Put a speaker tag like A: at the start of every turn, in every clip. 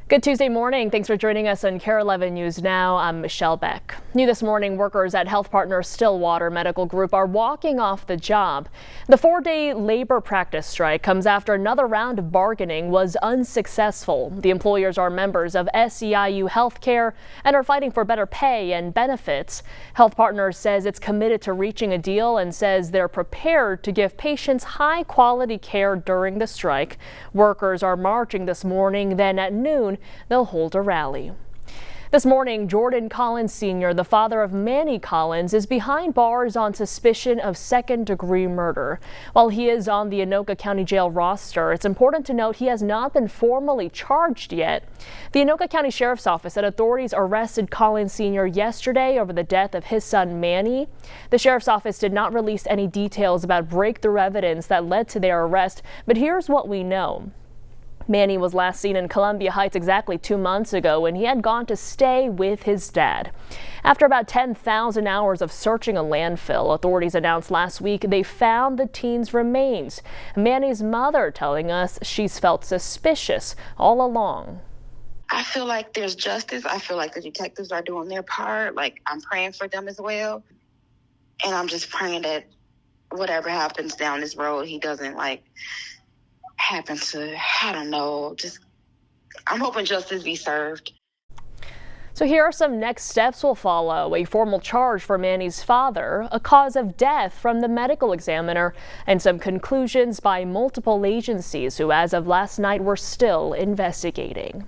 A: Good Tuesday morning. Thanks for joining us on KARE 11 News Now. I'm Michelle Beck. New this morning, workers at Health Partners Stillwater Medical Group are walking off the job. The 4-day labor practice strike comes after another round of bargaining was unsuccessful. The employers are members of SEIU Healthcare and are fighting for better pay and benefits. Health Partners says it's committed to reaching a deal and says they're prepared to give patients high quality care during the strike. Workers are marching this morning, then at noon they'll hold a rally. This morning, Jordan Collins Sr., the father of Manny Collins, is behind bars on suspicion of second-degree murder. While he is on the Anoka County Jail roster, it's important to note he has not been formally charged yet. The Anoka County Sheriff's Office said authorities arrested Collins Sr. yesterday over the death of his son Manny. The Sheriff's Office did not release any details about breakthrough evidence that led to their arrest, but here's what we know. Manny was last seen in Columbia Heights exactly 2 months ago when he had gone to stay with his dad. After about 10,000 hours of searching a landfill, authorities announced last week they found the teen's remains. Manny's mother telling us she's felt suspicious all along.
B: I feel like there's justice. I feel like the detectives are doing their part. Like, I'm praying for them as well. And I'm just praying that whatever happens down this road, he doesn't happen to, I don't know, I'm hoping justice be served.
A: So here are some next steps will follow: a formal charge for Manny's father, a cause of death from the medical examiner, and some conclusions by multiple agencies who as of last night were still investigating.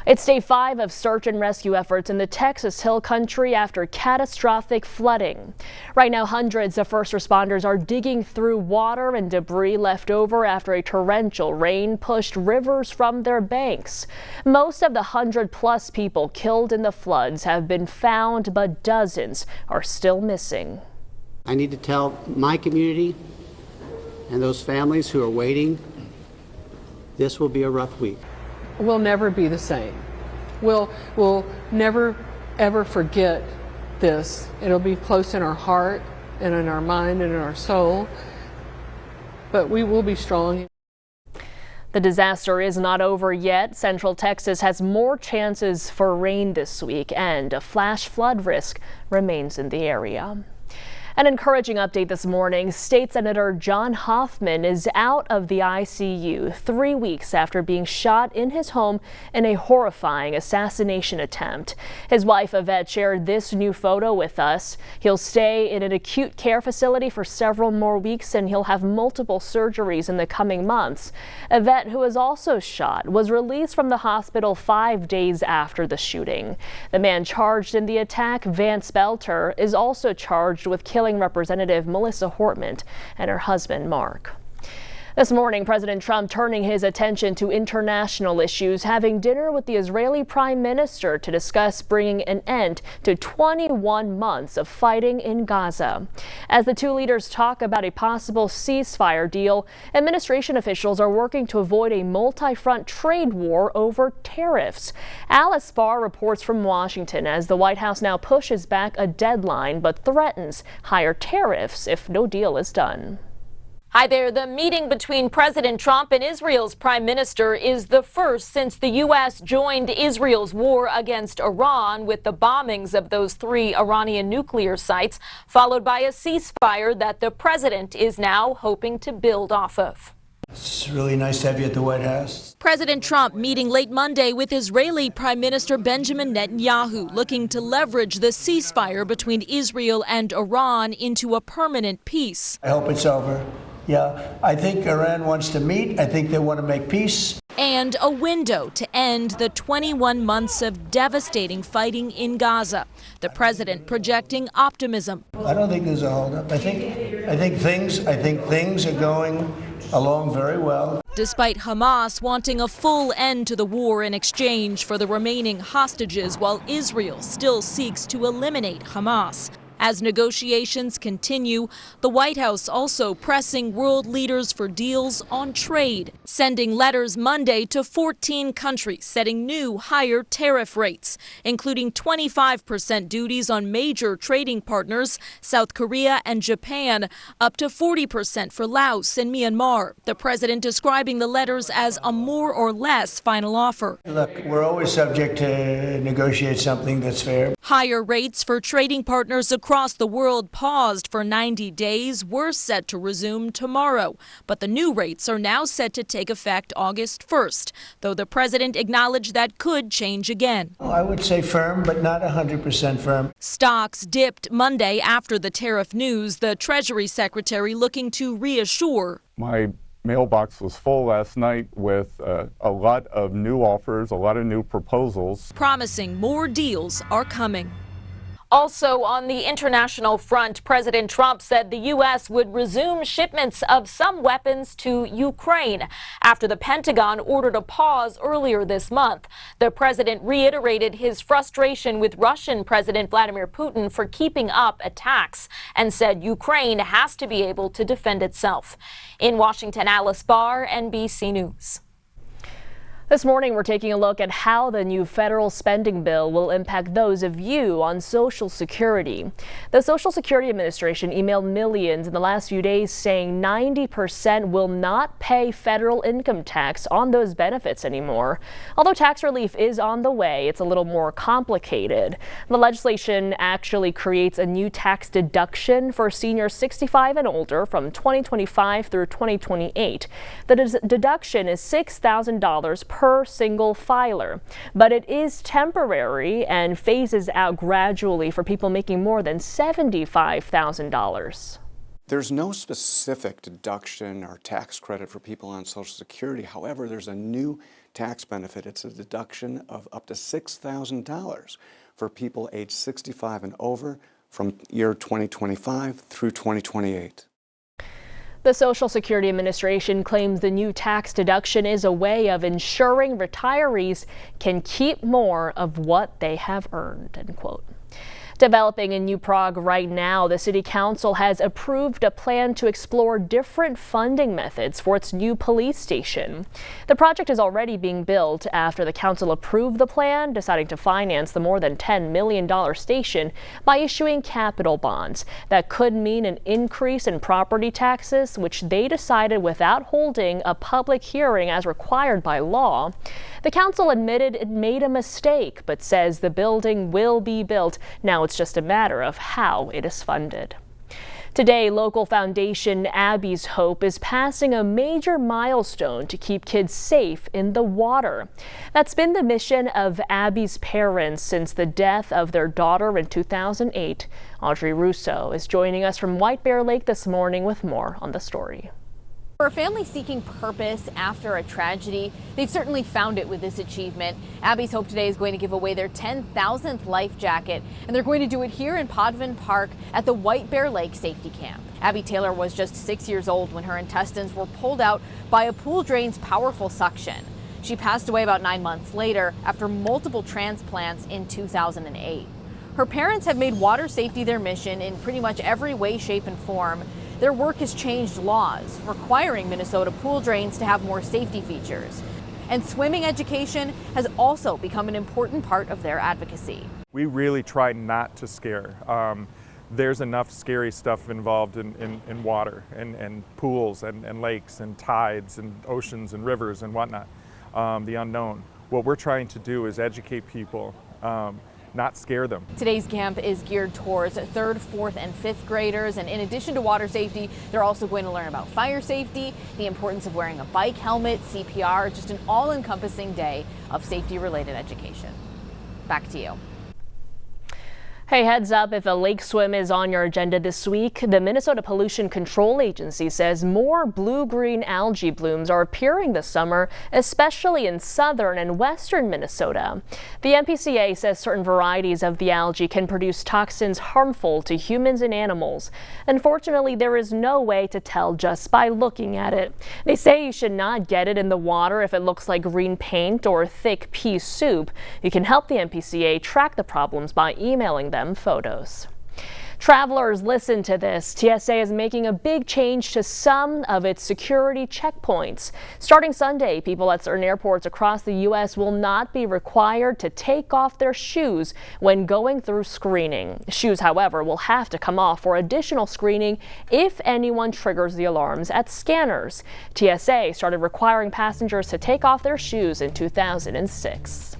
A: It's day 5 of search and rescue efforts in the Texas Hill Country after catastrophic flooding. Right now, hundreds of first responders are digging through water and debris left over after a torrential rain pushed rivers from their banks. Most of the 100+ people killed in the floods have been found, but dozens are still missing.
C: I need to tell my community and those families who are waiting, this will be a rough week.
D: We'll never be the same. We'll never, ever forget this. It'll be close in our heart and in our mind and in our soul, but we will be strong.
A: The disaster is not over yet. Central Texas has more chances for rain this week, and a flash flood risk remains in the area. An encouraging update this morning. State Senator John Hoffman is out of the ICU 3 weeks after being shot in his home in a horrifying assassination attempt. His wife Yvette shared this new photo with us. He'll stay in an acute care facility for several more weeks, and he'll have multiple surgeries in the coming months. Yvette, who was also shot, was released from the hospital 5 days after the shooting. The man charged in the attack, Vance Belter, is also charged with killing Representative Melissa Hortman and her husband Mark. This morning, President Trump turning his attention to international issues, having dinner with the Israeli Prime Minister to discuss bringing an end to 21 months of fighting in Gaza. As the two leaders talk about a possible ceasefire deal, administration officials are working to avoid a multi-front trade war over tariffs. Alice Barr reports from Washington as the White House now pushes back a deadline but threatens higher tariffs if no deal is done.
E: Hi there. The meeting between President Trump and Israel's prime minister is the first since the U.S. joined Israel's war against Iran, with the bombings of those 3 Iranian nuclear sites, followed by a ceasefire that the president is now hoping to build off of.
F: It's really nice to have you at the White House.
E: President Trump meeting late Monday with Israeli Prime Minister Benjamin Netanyahu, looking to leverage the ceasefire between Israel and Iran into a permanent peace.
F: I hope it's over. Yeah, I think Iran wants to meet. I think they want to make peace.
E: And a window to end the 21 months of devastating fighting in Gaza. The president projecting optimism.
F: I don't think there's a holdup. I think things are going along very well.
E: Despite Hamas wanting a full end to the war in exchange for the remaining hostages, while Israel still seeks to eliminate Hamas. As negotiations continue, the White House also pressing world leaders for deals on trade, sending letters Monday to 14 countries setting new higher tariff rates, including 25% duties on major trading partners, South Korea and Japan, up to 40% for Laos and Myanmar. The president describing the letters as a more or less final offer.
F: Look, we're always subject to negotiate something that's fair.
E: Higher rates for trading partners across the world paused for 90 days were set to resume tomorrow. But the new rates are now set to take effect August 1st, though the president acknowledged that could change again.
F: I would say firm, but not 100% firm.
E: Stocks dipped Monday after the tariff news, the Treasury Secretary looking to reassure.
G: My mailbox was full last night with a lot of new offers, a lot of new proposals.
E: Promising more deals are coming. Also on the international front, President Trump said the U.S. would resume shipments of some weapons to Ukraine after the Pentagon ordered a pause earlier this month. The president reiterated his frustration with Russian President Vladimir Putin for keeping up attacks and said Ukraine has to be able to defend itself. In Washington, Alice Barr, NBC News.
A: This morning, we're taking a look at how the new federal spending bill will impact those of you on Social Security. The Social Security Administration emailed millions in the last few days saying 90% will not pay federal income tax on those benefits anymore. Although tax relief is on the way, it's a little more complicated. The legislation actually creates a new tax deduction for seniors 65 and older from 2025 through 2028. The deduction is $6,000 per single filer, but it is temporary and phases out gradually for people making more than $75,000.
H: There's no specific deduction or tax credit for people on Social Security. However, there's a new tax benefit. It's a deduction of up to $6,000 for people age 65 and over from year 2025 through 2028.
A: The Social Security Administration claims the new tax deduction is a way of ensuring retirees can keep more of what they have earned, end quote. Developing in New Prague right now, the City Council has approved a plan to explore different funding methods for its new police station. The project is already being built after the council approved the plan, deciding to finance the more than $10 million station by issuing capital bonds. That could mean an increase in property taxes, which they decided without holding a public hearing as required by law. The council admitted it made a mistake, but says the building will be built. Now it's just a matter of how it is funded. Today, local foundation Abby's Hope is passing a major milestone to keep kids safe in the water. That's been the mission of Abby's parents since the death of their daughter in 2008. Audrey Russo is joining us from White Bear Lake this morning with more on the story.
I: For a family seeking purpose after a tragedy, they've certainly found it with this achievement. Abby's Hope today is going to give away their 10,000th life jacket, and they're going to do it here in Podvin Park at the White Bear Lake Safety Camp. Abby Taylor was just 6 years old when her intestines were pulled out by a pool drain's powerful suction. She passed away about 9 months later after multiple transplants in 2008. Her parents have made water safety their mission in pretty much every way, shape, and form. Their work has changed laws, requiring Minnesota pool drains to have more safety features. And swimming education has also become an important part of their advocacy.
J: We really try not to scare. There's enough scary stuff involved in water and pools and lakes and tides and oceans and rivers and whatnot, the unknown. What we're trying to do is educate people, not scare them.
I: Today's camp is geared towards 3rd, 4th, and 5th graders, and in addition to water safety, they're also going to learn about fire safety, the importance of wearing a bike helmet, CPR, just an all-encompassing day of safety-related education. Back to you.
A: Hey, heads up, if a lake swim is on your agenda this week, the Minnesota Pollution Control Agency says more blue-green algae blooms are appearing this summer, especially in southern and western Minnesota. The MPCA says certain varieties of the algae can produce toxins harmful to humans and animals. Unfortunately, there is no way to tell just by looking at it. They say you should not get it in the water if it looks like green paint or thick pea soup. You can help the MPCA track the problems by emailing them photos. Travelers, listen to this. TSA is making a big change to some of its security checkpoints. Starting Sunday, people at certain airports across the U.S. will not be required to take off their shoes when going through screening. Shoes, however, will have to come off for additional screening if anyone triggers the alarms at scanners. TSA started requiring passengers to take off their shoes in 2006.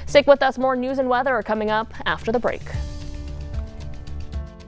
A: Stick with us. More news and weather are coming up after the break.